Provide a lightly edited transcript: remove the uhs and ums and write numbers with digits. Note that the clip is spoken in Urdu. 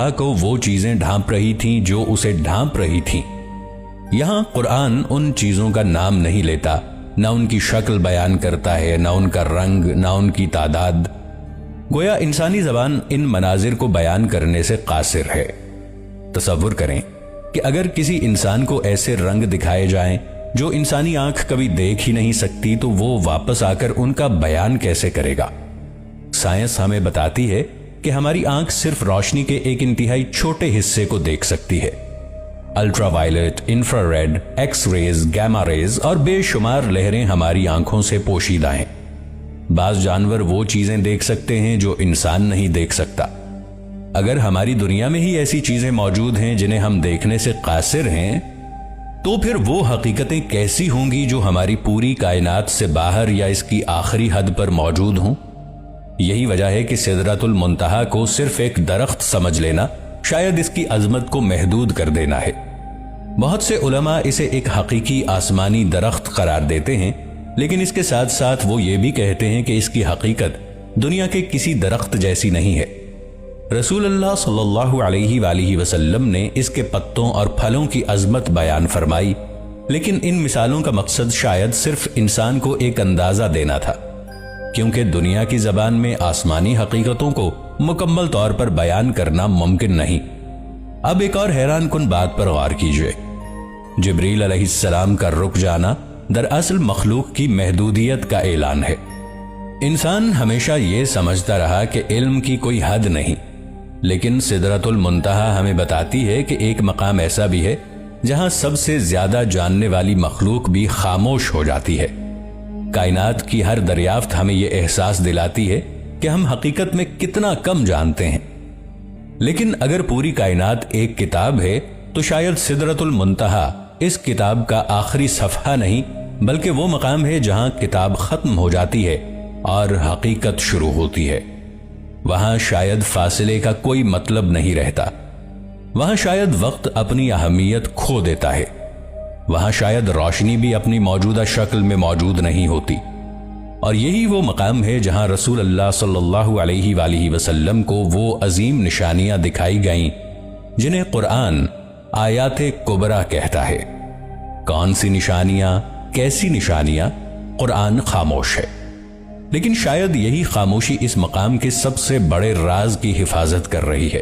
کو وہ چیزیں ڈھانپ رہی تھیں جو اسے ڈھانپ رہی تھیں۔ یہاں قرآن ان چیزوں کا نام نہیں لیتا، نہ ان کی شکل بیان کرتا ہے، نہ ان کا رنگ، نہ ان کی تعداد۔ گویا انسانی زبان ان مناظر کو بیان کرنے سے قاصر ہے۔ تصور کریں کہ اگر کسی انسان کو ایسے رنگ دکھائے جائیں جو انسانی آنکھ کبھی دیکھ ہی نہیں سکتی، تو وہ واپس آ کر ان کا بیان کیسے کرے گا؟ سائنس ہمیں بتاتی ہے کہ ہماری آنکھ صرف روشنی کے ایک انتہائی چھوٹے حصے کو دیکھ سکتی ہے۔ Ultra violet, infra red, X rays, gamma rays اور بے شمار لہریں ہماری آنکھوں سے پوشیدہ ہیں۔ بعض جانور وہ چیزیں دیکھ سکتے ہیں جو انسان نہیں دیکھ سکتا۔ اگر ہماری دنیا میں ہی ایسی چیزیں موجود ہیں جنہیں ہم دیکھنے سے قاصر ہیں، تو پھر وہ حقیقتیں کیسی ہوں گی جو ہماری پوری کائنات سے باہر یا اس کی آخری حد پر موجود ہوں؟ یہی وجہ ہے کہ سدرۃ المنتہا کو صرف ایک درخت سمجھ لینا شاید اس کی عظمت کو محدود کر دینا ہے۔ بہت سے علماء اسے ایک حقیقی آسمانی درخت قرار دیتے ہیں، لیکن اس کے ساتھ ساتھ وہ یہ بھی کہتے ہیں کہ اس کی حقیقت دنیا کے کسی درخت جیسی نہیں ہے۔ رسول اللہ صلی اللہ علیہ وآلہ وسلم نے اس کے پتوں اور پھلوں کی عظمت بیان فرمائی، لیکن ان مثالوں کا مقصد شاید صرف انسان کو ایک اندازہ دینا تھا، کیونکہ دنیا کی زبان میں آسمانی حقیقتوں کو مکمل طور پر بیان کرنا ممکن نہیں۔ اب ایک اور حیران کن بات پر غور کیجئے۔ جبریل علیہ السلام کا رک جانا دراصل مخلوق کی محدودیت کا اعلان ہے۔ انسان ہمیشہ یہ سمجھتا رہا کہ علم کی کوئی حد نہیں، لیکن سدرۃ المنتہا ہمیں بتاتی ہے کہ ایک مقام ایسا بھی ہے جہاں سب سے زیادہ جاننے والی مخلوق بھی خاموش ہو جاتی ہے۔ کائنات کی ہر دریافت ہمیں یہ احساس دلاتی ہے کہ ہم حقیقت میں کتنا کم جانتے ہیں۔ لیکن اگر پوری کائنات ایک کتاب ہے تو شاید سدرۃ المنتہا اس کتاب کا آخری صفحہ نہیں، بلکہ وہ مقام ہے جہاں کتاب ختم ہو جاتی ہے اور حقیقت شروع ہوتی ہے۔ وہاں شاید فاصلے کا کوئی مطلب نہیں رہتا، وہاں شاید وقت اپنی اہمیت کھو دیتا ہے، وہاں شاید روشنی بھی اپنی موجودہ شکل میں موجود نہیں ہوتی۔ اور یہی وہ مقام ہے جہاں رسول اللہ صلی اللہ علیہ وآلہ وسلم کو وہ عظیم نشانیاں دکھائی گئیں جنہیں قرآن آیات کبریٰ کہتا ہے۔ کون سی نشانیاں، کیسی نشانیاں؟ قرآن خاموش ہے، لیکن شاید یہی خاموشی اس مقام کے سب سے بڑے راز کی حفاظت کر رہی ہے۔